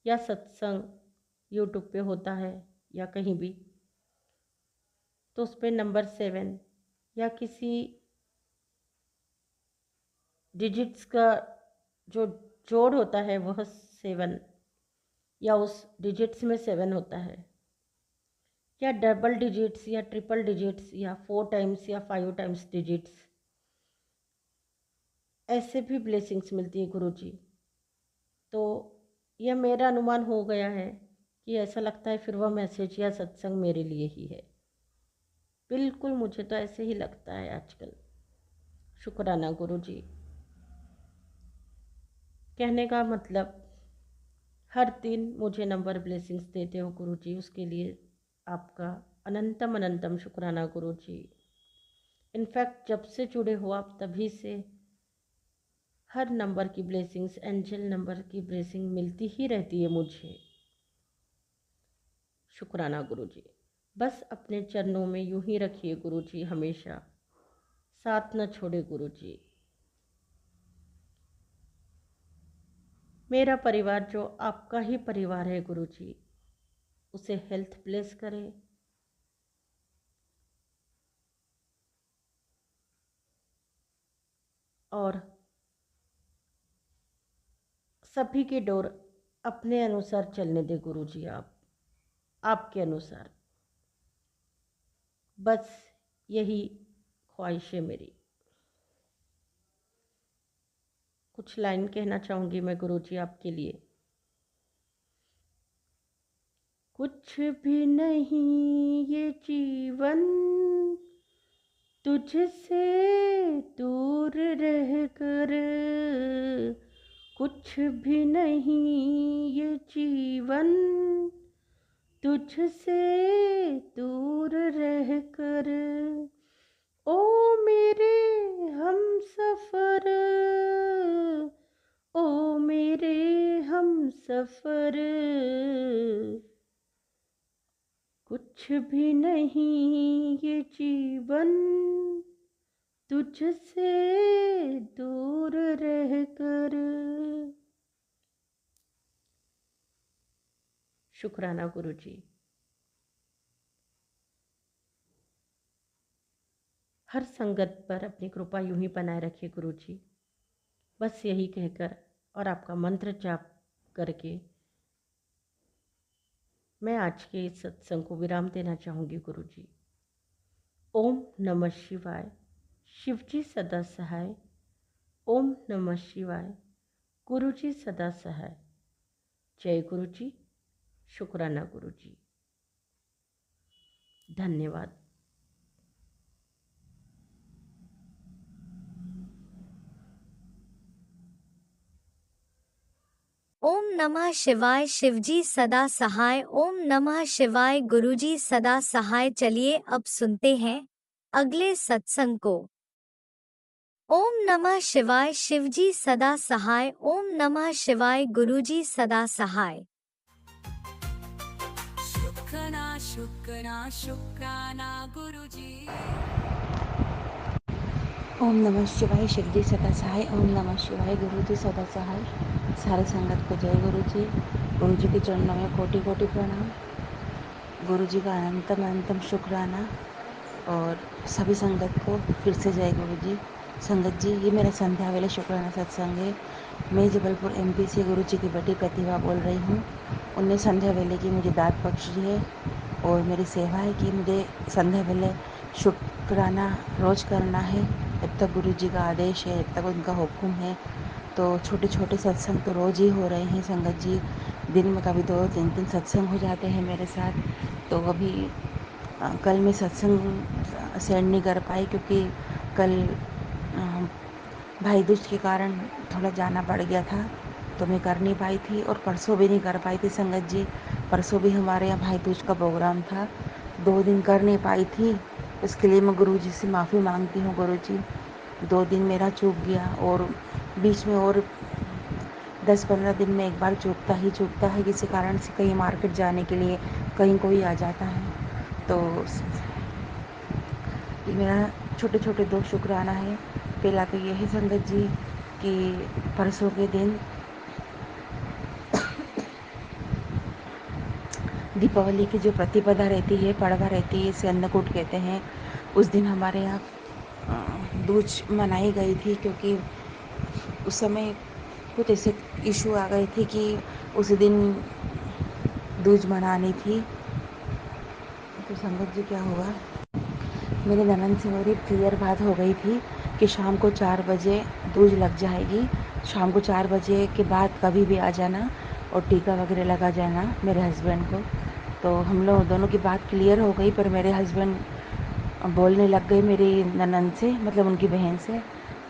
[SPEAKER 6] या सत्संग यूट्यूब पे होता है या कहीं भी, तो उस पर नंबर 7 या किसी डिजिट्स का जो जोड़ होता है वह 7 या उस डिजिट्स में 7 होता है, या डबल डिजिट्स या ट्रिपल डिजिट्स या 4 टाइम्स या 5 टाइम्स डिजिट्स, ऐसे भी ब्लेसिंग्स मिलती है गुरुजी। तो यह मेरा अनुमान हो गया है कि ऐसा लगता है फिर वह मैसेज या सत्संग मेरे लिए ही है। बिल्कुल मुझे तो ऐसे ही लगता है आजकल। शुक्राना गुरुजी। कहने का मतलब, हर दिन मुझे नंबर ब्लेसिंग्स देते हो गुरुजी, उसके लिए आपका अनंतम अनंतम शुक्राना गुरुजी। इनफैक्ट जब से जुड़े हो आप तभी से हर नंबर की ब्लेसिंग्स, एंजल नंबर की ब्लेसिंग मिलती ही रहती है मुझे। शुक्राना गुरुजी। बस अपने चरणों में यूं ही रखिए गुरुजी, हमेशा साथ न छोड़े गुरुजी। मेरा परिवार जो आपका ही परिवार है गुरुजी, उसे हेल्थ ब्लेस करें, और सभी की डोर अपने अनुसार चलने दे गुरुजी। आप आपके अनुसार, बस यही ख्वाहिश है मेरी। कुछ लाइन कहना चाहूँगी मैं गुरुजी आपके लिए। कुछ भी नहीं ये जीवन तुझसे दूर रह कर, कुछ भी नहीं ये जीवन तुझसे दूर रह कर। ओ मेरे हम सफर, ओ मेरे हम सफर, कुछ भी नहीं ये जीवन तुझसे दूर रह कर। शुक्राना गुरुजी। हर संगत पर अपनी कृपा यूं ही बनाए रखिए गुरुजी। बस यही कहकर और आपका मंत्र जाप करके मैं आज के इस सत्संग को विराम देना चाहूँगी गुरुजी। ओम नमः शिवाय। शिवजी सदा सहाय। ओम नमः शिवाय। गुरुजी सदा सहाय। जय गुरुजी। शुक्राना गुरुजी। धन्यवाद।
[SPEAKER 3] ओम नमः शिवाय। शिवजी सदा सहाय। ओम नमः शिवाय। गुरुजी सदा सहाय। चलिए अब सुनते हैं अगले सत्संग को। ओम नमः शिवाय। शिवजी सदा सहाय। ओम नमः शिवाय। गुरुजी सदा सहाय।
[SPEAKER 4] शुक्राना शुक्राना शुक्राना गुरुजी।
[SPEAKER 7] ओम नमः शिवाय। शिवजी सदा सहाय। ओम नमः शिवाय। गुरुजी सदा सहाय। सारे संगत को जय गुरुजी। गुरुजी के चरणों में कोटि कोटि प्रणाम। गुरुजी का अनंतम अनंतम शुक्राना। और सभी संगत को फिर से जय गुरुजी। संगत जी, ये मेरा संध्या वेले शुक्राना सत्संग है। मैं जबलपुर एमपी से गुरुजी की बेटी प्रतिभा बोल रही हूँ। उनने संध्या वेले की मुझे दात बख्शी है और मेरी सेवा है कि मुझे संध्या वेले शुक्राना रोज़ करना है। जब तक गुरुजी का आदेश है, जब तक उनका हुक्म है। तो छोटे छोटे सत्संग तो रोज़ ही हो रहे हैं संगत जी। दिन में कभी 2-3 सत्संग हो जाते हैं मेरे साथ। तो अभी कल मैं सत्संग सेंड नहीं कर पाई क्योंकि कल भाई दूज के कारण थोड़ा जाना पड़ गया था, तो मैं कर नहीं पाई थी। और परसों भी नहीं कर पाई थी संगत जी। परसों भी हमारे यहाँ भाई दूज का प्रोग्राम था, 2 दिन कर नहीं पाई थी। इसके लिए मैं गुरुजी से माफ़ी मांगती हूँ। गुरुजी, 2 दिन मेरा चूक गया और बीच में और 10-15 दिन में एक बार चूकता है किसी कारण से। कहीं मार्केट जाने के लिए कहीं कोई आ जाता है। तो ये मेरा छोटे छोटे 2 शुक्राना है। पहला तो ये है संगत जी कि परसों के दिन दीपावली की जो प्रतिपदा रहती है, पड़वा रहती है, इसे अन्नकूट कहते हैं। उस दिन हमारे यहाँ दूज मनाई गई थी क्योंकि उस समय कुछ ऐसे इशू आ गए थे कि उस दिन दूज मनानी थी। तो संगत जी क्या हुआ, मेरे ननद से मेरी क्लियर बात हो गई थी कि शाम को 4 बजे दूज लग जाएगी। शाम को 4 बजे के बाद कभी भी आ जाना और टीका वगैरह लगा जाना मेरे हस्बैंड को। तो हम लोग दोनों की बात क्लियर हो गई, पर मेरे हस्बैंड बोलने लग गए मेरी ननद से, मतलब उनकी बहन से,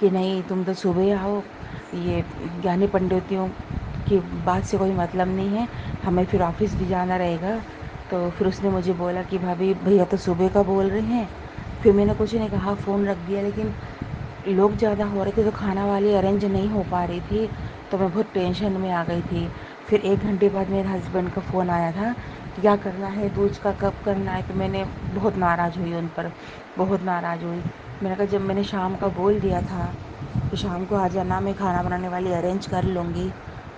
[SPEAKER 7] कि नहीं तुम तो सुबह आओ, ये ज्ञानी पंडितियों की बात से कोई मतलब नहीं है, हमें फिर ऑफिस भी जाना रहेगा। तो फिर उसने मुझे बोला कि भाभी भैया तो सुबह का बोल रहे हैं। फिर मैंने कुछ नहीं कहा, फ़ोन रख दिया। लेकिन लोग ज़्यादा हो रहे थे तो खाना वाली अरेंज नहीं हो पा रही थी, तो मैं बहुत टेंशन में आ गई थी। फिर 1 घंटे बाद मेरे हस्बैंड का फ़ोन आया था कि क्या करना है, दूज का कब करना है। तो मैंने बहुत नाराज़ हुई उन पर, बहुत नाराज़ हुई। मैंने कहा जब मैंने शाम का बोल दिया था कि शाम को आ जाना, मैं खाना बनाने वाली अरेंज कर लूँगी,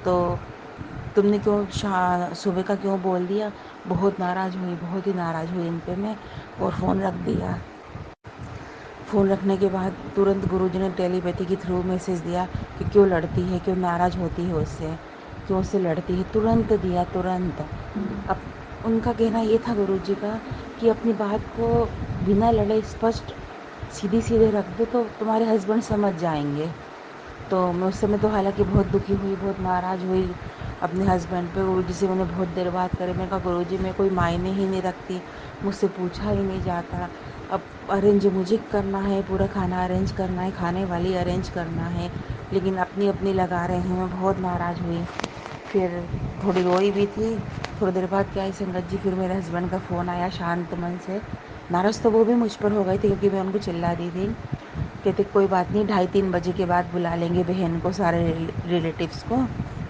[SPEAKER 7] तो तुमने क्यों सुबह का क्यों बोल दिया। बहुत नाराज़ हुई, बहुत ही नाराज़ हुई इन पे मैं, और फ़ोन रख दिया। फ़ोन रखने के बाद तुरंत गुरुजी ने टेलीपैथी के थ्रू मैसेज दिया कि क्यों लड़ती है, क्यों नाराज़ होती है उससे, क्यों उससे लड़ती है। तुरंत दिया, तुरंत। अब उनका कहना ये था गुरुजी का कि अपनी बात को बिना लड़े स्पष्ट सीधे सीधे रख दो तो तुम्हारे हस्बैंड समझ जाएंगे। तो मैं उस समय तो हालांकि बहुत दुखी हुई, बहुत नाराज़ हुई अपने हस्बैंड पे। गुरुजी से मैंने बहुत देर बात करी। मैंने कहा गुरुजी मैं कोई मायने ही नहीं रखती, मुझसे पूछा ही नहीं जाता। अब अरेंज मुझे करना है, पूरा खाना अरेंज करना है, खाने वाली अरेंज करना है, लेकिन अपनी अपनी लगा रहे हैं। मैं बहुत नाराज़ हुई, फिर थोड़ी रोई भी थी। थोड़ी देर बाद क्या है संगत जी, फिर मेरे हस्बैंड का फ़ोन आया शांत मन से। नाराज़ तो वो भी मुझ पर हो गई थी क्योंकि मैं उनको चिल्ला दी थी। कहते कोई बात नहीं, 2:30-3 बजे के बाद बुला लेंगे बहन को, सारे रिलेटिव्स को,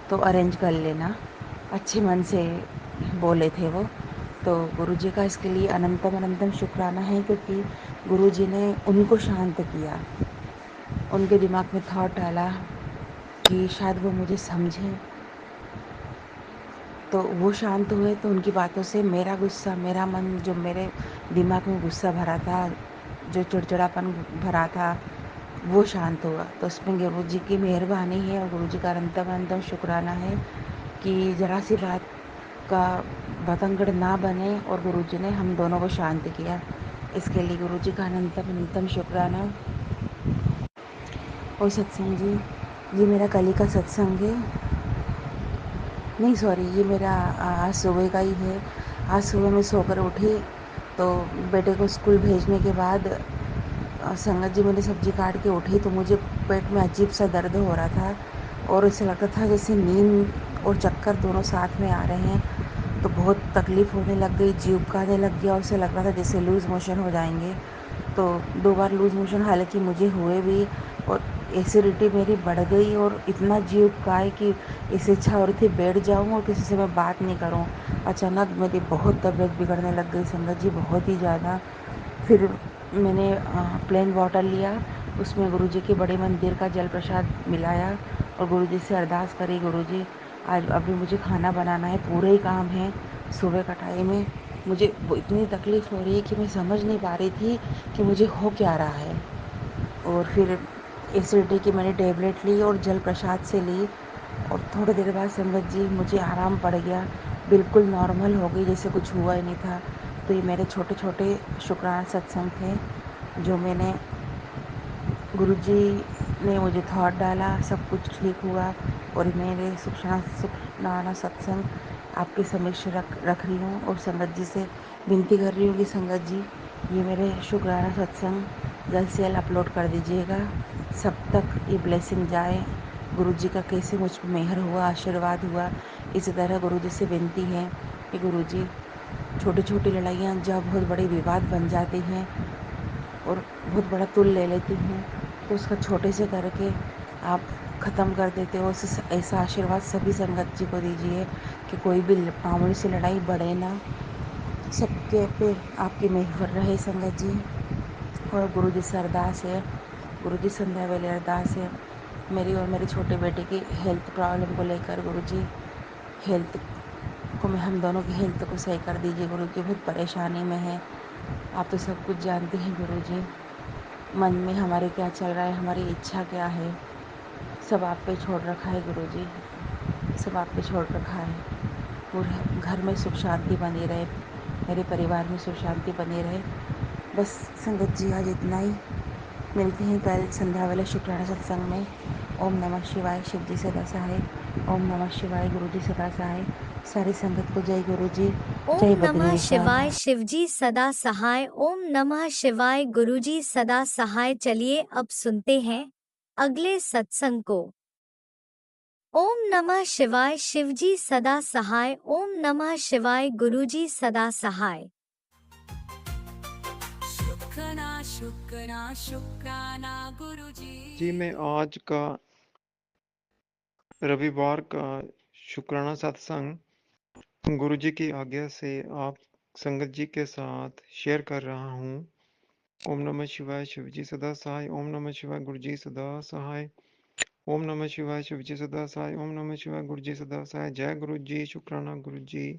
[SPEAKER 7] तो अरेंज कर लेना। अच्छे मन से बोले थे वो। तो गुरुजी का इसके लिए अनंतम अनंतम शुक्राना है क्योंकि गुरुजी ने उनको शांत किया। उनके दिमाग में थॉट डाला कि शायद वो मुझे समझें, तो वो शांत हुए। तो उनकी बातों से मेरा गुस्सा, मेरा मन, जो मेरे दिमाग में गुस्सा भरा था, जो चिड़चिड़ापन भरा था, वो शांत हुआ। तो उसमें गुरुजी की मेहरबानी है और गुरुजी का अनंतम अनंतम शुक्राना है कि ज़रा सी बात का बतंगड़ ना बने और गुरुजी ने हम दोनों को शांत किया। इसके लिए गुरुजी का अनंतम अनंतम शुक्राना। और सत्संग जी, ये मेरा कल ही का सत्संग है, नहीं सॉरी, ये मेरा आज सुबह का ही है। आज सुबह मैं सोकर उठी तो बेटे को स्कूल भेजने के बाद संगत जी मैंने सब्जी काट के उठी तो मुझे पेट में अजीब सा दर्द हो रहा था और ऐसा लगता था जैसे नींद और चक्कर दोनों साथ में आ रहे हैं, तो बहुत तकलीफ़ होने लग गई, जी उबकाने लग गया और उसे लग रहा था जैसे लूज़ मोशन हो जाएंगे। तो 2 बार लूज़ मोशन हालांकि मुझे हुए भी, और एसिडिटी मेरी बढ़ गई और इतना जी उबकाए कि इससे इच्छा हो रही थी बैठ जाऊँ और किसी से मैं बात नहीं करूँ। अचानक मेरी बहुत तबीयत बिगड़ने लग गई संगत जी, बहुत ही ज़्यादा। फिर मैंने प्लेन वाटर लिया, उसमें गुरुजी के बड़े मंदिर का जल प्रसाद मिलाया और गुरुजी से अरदास करी, गुरुजी आज अभी मुझे खाना बनाना है, पूरे ही काम है, सुबह का टाइम है, मुझे वो इतनी तकलीफ़ हो रही है कि मैं समझ नहीं पा रही थी कि मुझे हो क्या रहा है। और फिर एसिडिटी की मैंने टेबलेट ली और जल प्रसाद से ली, और थोड़ी देर बाद संगत जी मुझे आराम पड़ गया, बिल्कुल नॉर्मल हो गई, जैसे कुछ हुआ ही नहीं था। तो ये मेरे छोटे छोटे शुक्राना सत्संग थे जो मैंने, गुरुजी ने मुझे थॉट डाला, सब कुछ ठीक हुआ। और मेरे शुक्राना सत्संग आपके समक्ष रख रही हूँ और संगत जी से विनती कर रही हूँ कि संगत जी ये मेरे शुक्राना सत्संग जल्द से जल्द अपलोड कर दीजिएगा, सब तक ये ब्लेसिंग जाए। गुरुजी का कैसे मुझ पर मेहर हुआ, आशीर्वाद हुआ, इसी तरह गुरुजी से विनती है कि गुरुजी छोटी छोटी लड़ाइयाँ जब बहुत बड़े विवाद बन जाती हैं और बहुत बड़ा तुल ले लेती हूँ, तो उसका छोटे से करके आप ख़त्म कर देते हो। ऐसा आशीर्वाद सभी संगत जी को दीजिए कि कोई भी मामूली सी लड़ाई बढ़े ना, सबके पे आपकी मेहर रहे संगत जी। और गुरुजी से अरदास है, गुरुजी संध्या वेले अरदास है मेरी और मेरे छोटे बेटे की हेल्थ प्रॉब्लम को लेकर। गुरुजी हेल्थ को, मैं हम दोनों की हेल्थ को सही कर दीजिए गुरुजी, बहुत परेशानी में है, आप तो सब कुछ जानते हैं गुरुजी, मन में हमारे क्या चल रहा है, हमारी इच्छा क्या है, सब आप पे छोड़ रखा है गुरुजी, सब आप पे छोड़ रखा है। पूरे घर में सुख शांति बनी रहे, मेरे परिवार में सुख शांति बनी रहे, बस संगत जी आज इतना ही। मिलते हैं कल संध्या वाले शुक्राना सत्संग में। ओम नमः शिवाय, शिव जी सदा सहाय। ओम नमः शिवाय, गुरु जी सदा सहाय। सारी संगत को जय गुरु जी,
[SPEAKER 3] ओम
[SPEAKER 7] जय
[SPEAKER 3] नमः
[SPEAKER 7] बद्रीनाथ।
[SPEAKER 3] शिवाय, शिवजी सदा सहाय। ओम नमः शिवाय, गुरुजी सदा सहाय। चलिए अब सुनते हैं अगले सत्संग को। ओम नमः शिवाय, शिवजी सदा सहाय। ओम नमः शिवाय, गुरुजी सदा सहाय।
[SPEAKER 4] शुक्राना शुक्राना शुक्राना गुरुजी।
[SPEAKER 8] जी मैं आज का रविवार का शुक्राना सत्संग गुरुजी की आज्ञा से आप संगत जी के साथ शेयर कर रहा हूँ। ओम नमः शिवाय, शिवजी सदा सहाय। ओम नमः शिवाय, गुरुजी सदा सहाय। ओम नमः शिवाय, शिवजी सदा सहाय। ओम नमः शिवाय, गुरुजी सदा सहाय। जय गुरु जी, शुक्राना गुरु जी।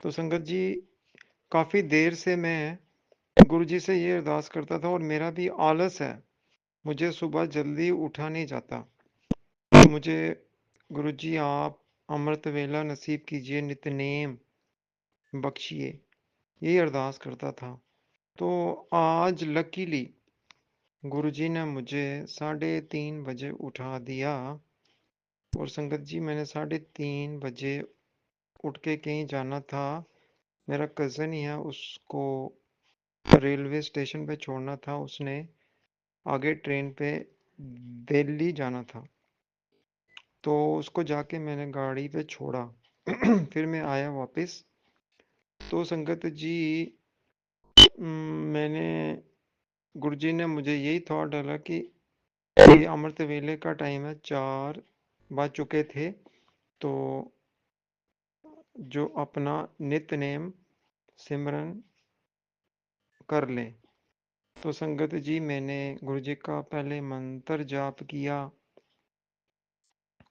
[SPEAKER 8] तो संगत जी काफी देर से मैं गुरु जी से ये अरदास करता था और मेरा भी आलस है, मुझे सुबह जल्दी उठा नहीं जाता, तो मुझे गुरु जी आप अमृत वेला नसीब कीजिए, नितनेम बख्शिए, यही अरदास करता था। तो आज लकीली गुरु जी ने मुझे 3:30 बजे उठा दिया और संगत जी मैंने 3:30 बजे उठ के कहीं जाना था, मेरा कज़न ही है, उसको रेलवे स्टेशन पे छोड़ना था, उसने आगे ट्रेन पे दिल्ली जाना था, तो उसको जाके मैंने गाड़ी पे छोड़ा फिर मैं आया वापस। तो संगत जी मैंने गुरुजी ने मुझे यही थॉट डाला कि ये अमृत वेले का टाइम है, 4 बज चुके थे, तो जो अपना नित्य सिमरन कर लें। तो संगत जी मैंने गुरुजी का पहले मंत्र जाप किया,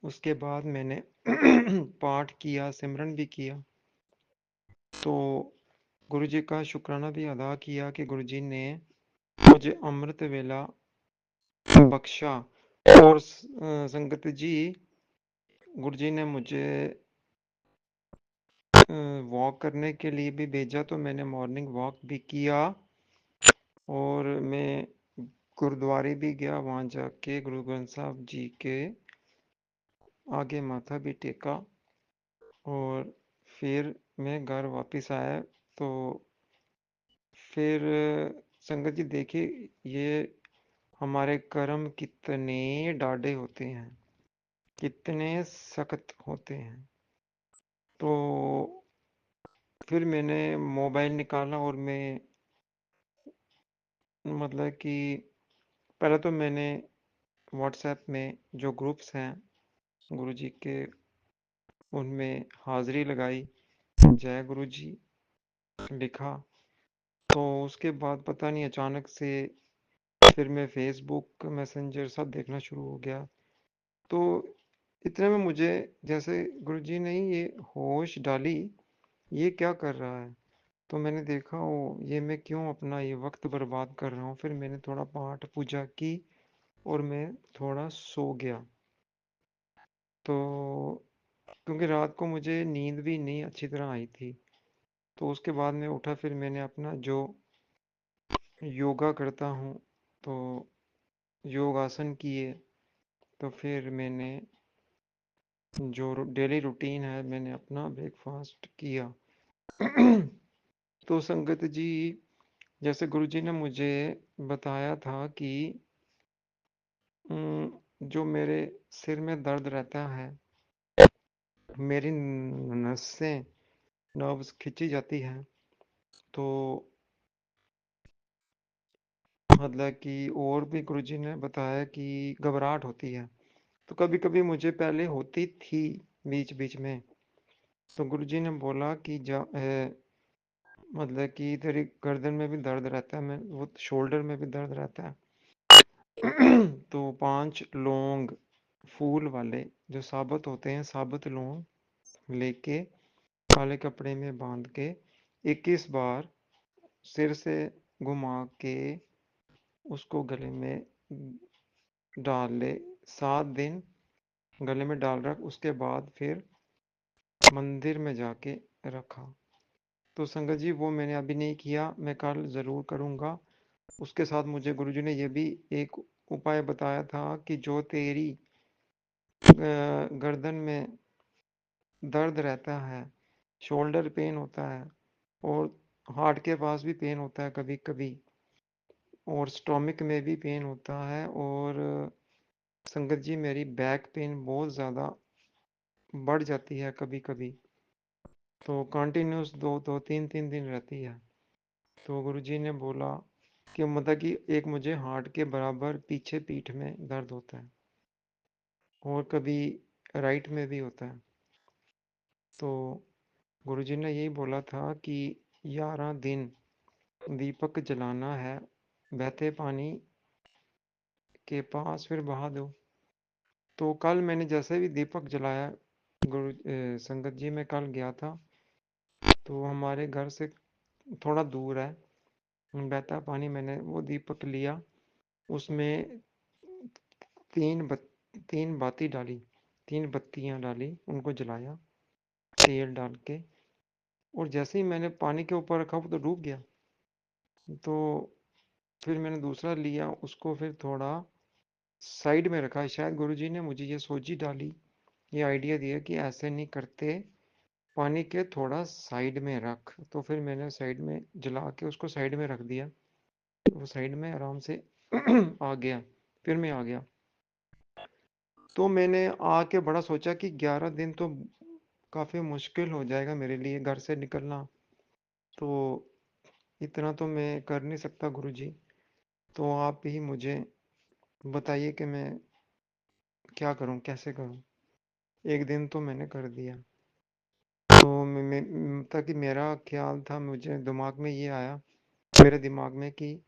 [SPEAKER 8] उसके बाद मैंने पाठ किया, सिमरन भी किया, तो गुरुजी का शुक्राना भी अदा किया कि गुरुजी ने मुझे अमृत वेला बख्शा। और संगत जी गुरुजी ने मुझे वॉक करने के लिए भी भेजा, तो मैंने मॉर्निंग वॉक भी किया और मैं गुरुद्वारे भी गया, वहाँ जाके गुरु ग्रंथ साहब जी के आगे माथा भी टेका और फिर मैं घर वापस आया। तो फिर संगत जी देखिए ये हमारे कर्म कितने डाढ़े होते हैं, कितने सख्त होते हैं। फिर मैंने मोबाइल निकाला और मैं मतलब कि पहले तो मैंने व्हाट्सएप में जो ग्रुप्स हैं गुरुजी के उनमें हाजिरी लगाई, जय गुरु जी लिखा। तो उसके बाद पता नहीं अचानक से फिर मैं फेसबुक मैसेंजर सब देखना शुरू हो गया। तो इतने में मुझे जैसे गुरुजी ने ही ये होश डाली, ये क्या कर रहा है। तो मैंने देखा ओ ये मैं क्यों अपना ये वक्त बर्बाद कर रहा हूँ। फिर मैंने थोड़ा पाठ पूजा की और मैं थोड़ा सो गया। तो क्योंकि रात को मुझे नींद भी नहीं अच्छी तरह आई थी। तो उसके बाद मैं उठा, फिर मैंने अपना जो योगा करता हूँ तो योगासन किए। तो फिर मैंने जो डेली रूटीन है मैंने अपना ब्रेकफास्ट किया। तो संगत जी, जैसे गुरुजी ने मुझे बताया था कि जो मेरे सिर में दर्द रहता है, मेरी नसें नर्व्स खिंची जाती हैं, तो मतलब कि और भी गुरुजी ने बताया कि घबराहट होती है। तो कभी कभी मुझे पहले होती थी बीच बीच में। तो गुरुजी ने बोला कि मतलब कि तेरी गर्दन में भी दर्द रहता है, मैं वो शोल्डर में भी दर्द रहता है। तो 5 लौंग फूल वाले जो साबुत होते हैं, साबुत लौंग लेके काले कपड़े में बांध के 21 बार सिर से घुमा के उसको गले में डाल ले। 7 दिन गले में डाल रख, उसके बाद फिर मंदिर में जाके रखा। तो संगत जी वो मैंने अभी नहीं किया, मैं कल ज़रूर करूँगा। उसके साथ मुझे गुरुजी ने ये भी एक उपाय बताया था कि जो तेरी गर्दन में दर्द रहता है, शोल्डर पेन होता है और हार्ट के पास भी पेन होता है कभी कभी, और स्टोमक में भी पेन होता है, और संगत जी मेरी बैक पेन बहुत ज़्यादा बढ़ जाती है कभी कभी। तो कंटिन्यूस दो दो तीन तीन दिन रहती है। तो गुरुजी ने बोला कि मतलब कि एक मुझे हार्ट के बराबर पीछे पीठ में दर्द होता है और कभी राइट में भी होता है। तो गुरुजी ने यही बोला था कि 11 दिन दीपक जलाना है, बहते पानी के पास फिर बहा दो। तो कल मैंने जैसे भी दीपक जलाया, संगत जी मैं कल गया था, तो हमारे घर से थोड़ा दूर है बहता पानी। मैंने वो दीपक लिया, उसमें तीन बत, तीन बाती डाली, 3 बत्तियां डाली, उनको जलाया तेल डाल के। और जैसे ही मैंने पानी के ऊपर रखा वो तो डूब गया। तो फिर मैंने दूसरा लिया, उसको फिर थोड़ा साइड में रखा। शायद गुरुजी ने मुझे ये सोची डाली, ये आइडिया दिया कि ऐसे नहीं करते, पानी के थोड़ा साइड में रख। तो फिर मैंने साइड में जला के उसको साइड में रख दिया, वो साइड में आराम से आ गया। फिर मैं आ गया। तो मैंने आके बड़ा सोचा कि 11 दिन तो काफ़ी मुश्किल हो जाएगा मेरे लिए घर से निकलना। तो इतना तो मैं कर नहीं सकता गुरुजी, तो आप ही मुझे बताइए कि मैं क्या करूं, कैसे करूं। एक दिन तो मैंने कर दिया। तो ताकि मेरा ख्याल था, मुझे दिमाग में ये आया मेरे दिमाग में कि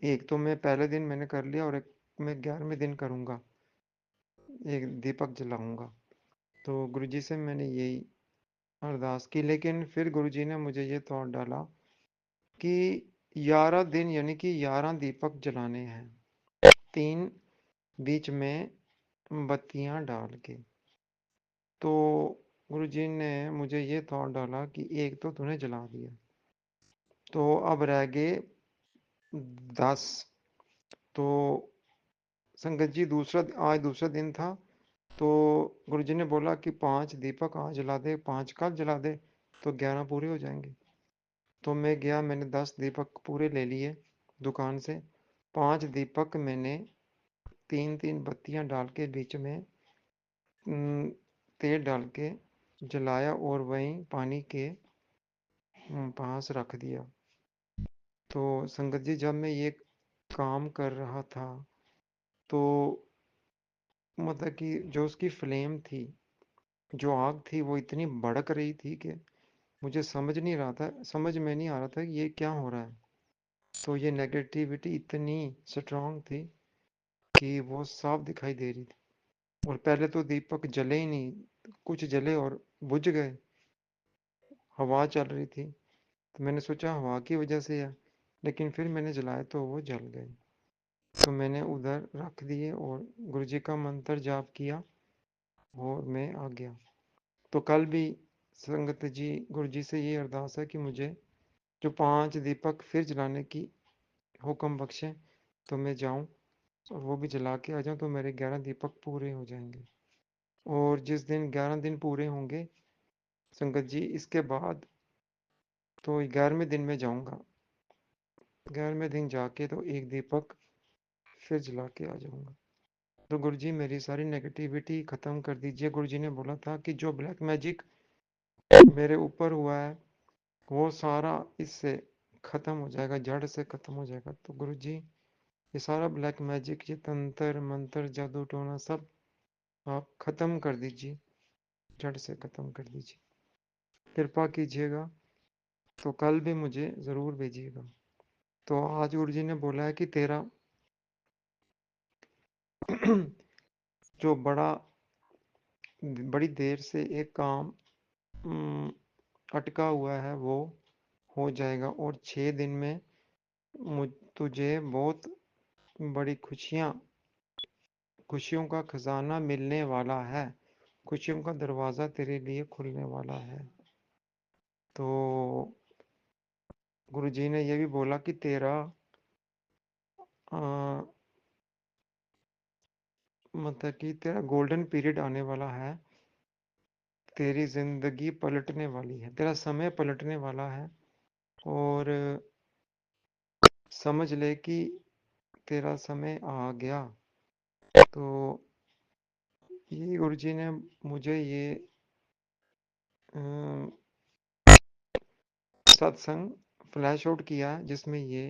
[SPEAKER 8] एक तो मैं पहले दिन मैंने कर लिया और एक मैं 11वें दिन करूँगा, एक दीपक जलाऊंगा। तो गुरुजी से मैंने यही अरदास की। लेकिन फिर गुरुजी ने मुझे ये थॉट डाला कि 11 दिन यानी कि 11 दीपक जलाने हैं, 3 बीच में बत्तियां डाल के। तो गुरुजी ने मुझे ये थॉट डाला कि एक तो तूने जला दिया, तो अब रह गए 10। तो संगत जी आज दूसरा दिन था। तो गुरुजी ने बोला कि 5 दीपक आज जला दे, 5 कल जला दे, तो 11 पूरे हो जाएंगे। तो मैं गया, मैंने 10 दीपक पूरे ले लिए दुकान से। 5 दीपक मैंने 3-3 बत्तियां डाल के बीच में तेल डाल के जलाया और वहीं पानी के पास रख दिया। तो संगत जी, जब मैं ये काम कर रहा था तो मतलब कि जो उसकी फ्लेम थी, जो आग थी, वो इतनी भड़क रही थी कि मुझे समझ में नहीं आ रहा था कि ये क्या हो रहा है। तो ये नेगेटिविटी इतनी स्ट्रांग थी कि वो साफ दिखाई दे रही थी। और पहले तो दीपक जले ही नहीं, कुछ जले और बुझ गए। हवा चल रही थी तो मैंने सोचा हवा की वजह से है, लेकिन फिर मैंने जलाए तो वो जल गए। तो मैंने उधर रख दिए और गुरुजी का मंत्र जाप किया और मैं आ गया। तो कल भी संगत जी गुरुजी से ये अरदास है कि मुझे जो 5 दीपक फिर जलाने की हुक्म बख्शें तो मैं जाऊं और वो भी जला के आ जाऊं, तो मेरे 11 दीपक पूरे हो जाएंगे। और जिस दिन 11 दिन पूरे होंगे संगत जी, इसके बाद तो 11वें दिन में जाऊंगा। 11वें दिन जाके तो एक दीपक फिर जला के आ जाऊंगा। तो गुरुजी मेरी सारी नेगेटिविटी खत्म कर दीजिए। गुरुजी ने बोला था कि जो ब्लैक मैजिक मेरे ऊपर हुआ है वो सारा इससे खत्म हो जाएगा, जड़ से खत्म हो जाएगा। तो गुरुजी ये सारा ब्लैक मैजिक, ये तंत्र मंत्र जादू टोना सब आप खत्म कर दीजिए, जड़ से खत्म कर दीजिए, कृपा कीजिएगा। तो कल भी मुझे जरूर भेजिएगा। तो आज गुरुजी ने बोला है कि तेरा जो बड़ी देर से एक काम अटका हुआ है वो हो जाएगा और 6 दिन में तुझे बहुत बड़ी खुशियों का खजाना मिलने वाला है। खुशियों का दरवाजा तेरे लिए खुलने वाला है। तो गुरुजी ने ये भी बोला कि तेरा मतलब कि तेरा गोल्डन पीरियड आने वाला है, तेरी जिंदगी पलटने वाली है, तेरा समय पलटने वाला है। और समझ ले कि तेरा समय आ गया। तो ये गुरुजी ने मुझे ये सत्संग फ्लैश आउट किया जिसमें ये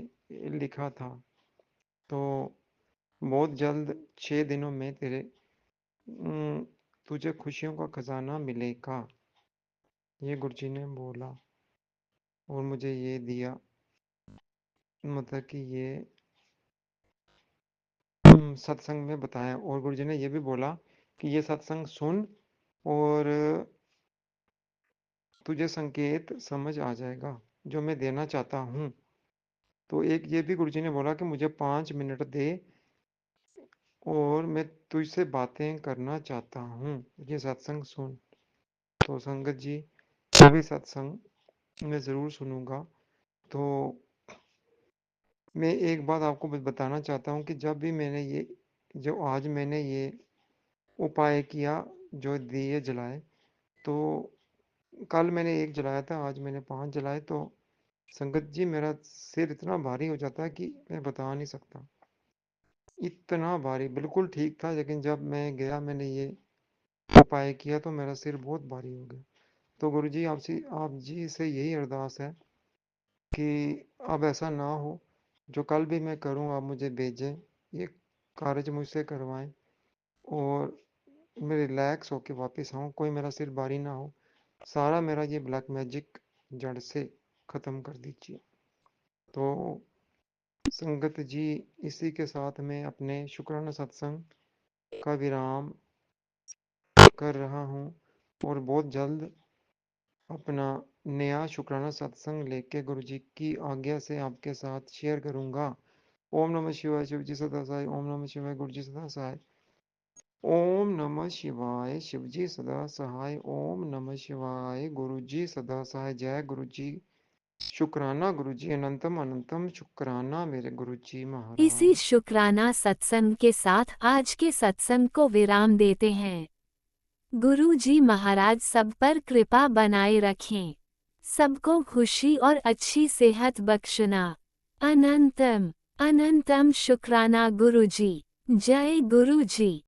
[SPEAKER 8] लिखा था। तो बहुत जल्द 6 दिनों में तुझे खुशियों का खजाना मिलेगा, ये गुरुजी ने बोला और मुझे ये दिया, मतलब कि ये सत्संग में बताया। और गुरुजी ने ये भी बोला कि ये सत्संग सुन और तुझे संकेत समझ आ जाएगा जो मैं देना चाहता हूँ। तो एक ये भी गुरुजी ने बोला कि मुझे 5 मिनट दे और मैं तुझसे बातें करना चाहता हूँ, ये सत्संग सुन। तो संगत जी, सभी सत्संग मैं ज़रूर सुनूंगा। तो मैं एक बात आपको बताना चाहता हूँ कि जब भी आज मैंने ये उपाय किया, जो दिए जलाए, तो कल मैंने 1 जलाया था, आज मैंने 5 जलाए। तो संगत जी मेरा सिर इतना भारी हो जाता है कि मैं बता नहीं सकता, इतना भारी। बिल्कुल ठीक था, लेकिन जब मैं गया मैंने ये उपाय किया तो मेरा सिर बहुत भारी हो गया। तो गुरुजी आप जी से यही अरदास है कि अब ऐसा ना हो, जो कल भी मैं करूं आप मुझे भेजें, ये कार्य मुझसे करवाएं और मैं रिलैक्स होके वापस आऊं, कोई मेरा सिर भारी ना हो। सारा मेरा ये ब्लैक मैजिक जड़ से ख़त्म कर दीजिए। तो संगत जी, इसी के साथ मैं अपने शुक्राना सत्संग का विराम कर रहा हूँ और बहुत जल्द अपना नया शुक्राना सत्संग लेके गुरुजी की आज्ञा से आपके साथ शेयर करूँगा। ओम नमः शिवाय, शिवजी सदा सहाय। ओम नमः शिवाय, गुरुजी सदा सहाय। ओम नमः शिवाय, शिवजी सदा सहाय। ओम नमः शिवाय, गुरुजी सदा सहाय। जय गुरुजी, शुक्राना गुरुजी, अनंतम अनंतम शुक्राना मेरे गुरुजी
[SPEAKER 1] इसी
[SPEAKER 8] महाराज।
[SPEAKER 1] शुक्राना सत्संग के साथ आज के सत्संग को विराम देते हैं। गुरु जी महाराज सब पर कृपा बनाए रखें, सबको खुशी और अच्छी सेहत बख्शना। अनंतम अनंतम शुक्राना गुरु जी। जय गुरु जी।